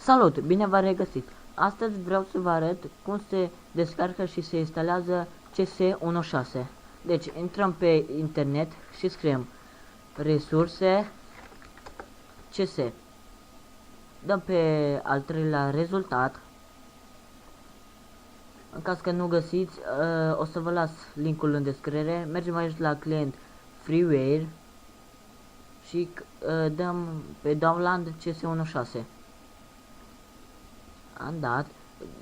Salut! Bine v-am regăsit! Astăzi vreau să vă arăt cum se descarcă și se instalează CS16. Deci intrăm pe internet și scriem resurse CS. Dăm pe al treilea rezultat. În caz că nu găsiți, o să vă las linkul în descriere. Mergem aici la client freeware și dăm pe download CS16. Am dat,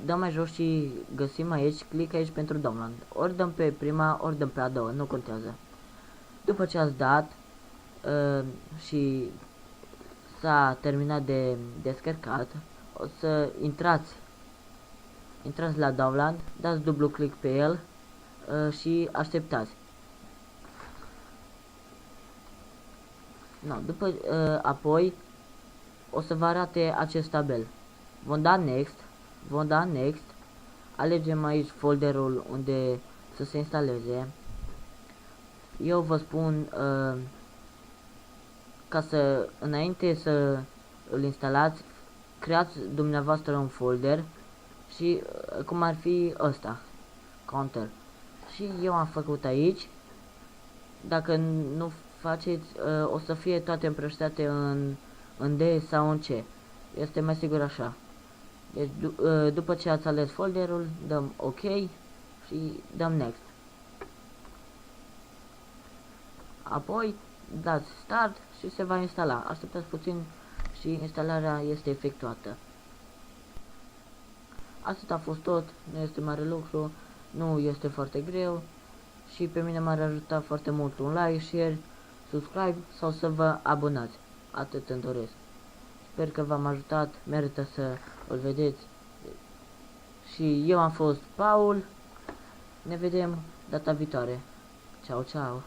dăm mai jos și găsim aici, click aici pentru download. Ori dăm pe prima, ori dăm pe a doua, nu contează. După ce ați dat și s-a terminat de descărcat, o să intrați la download, dați dublu click pe el și așteptați. No, apoi o să vă arate acest tabel. Vom da next, alegem aici folderul unde să se instaleze. Eu vă spun ca să, înainte să îl instalați, creați dumneavoastră un folder și cum ar fi ăsta, counter. Și eu am făcut aici. Dacă nu faceți, o să fie toate împrăștiate în D sau în C. Este mai sigur așa. Deci după ce ați ales folderul, dăm OK și dăm Next. Apoi dați Start și se va instala. Așteptați puțin și instalarea este efectuată. Atât a fost tot, nu este mare lucru, nu este foarte greu și pe mine m-ar ajuta foarte mult un like, share, subscribe sau să vă abonați. Atât îmi doresc. Sper că v-am ajutat, merită să îl vedeți. Și eu am fost Paul. Ne vedem data viitoare. Ciao, ciao.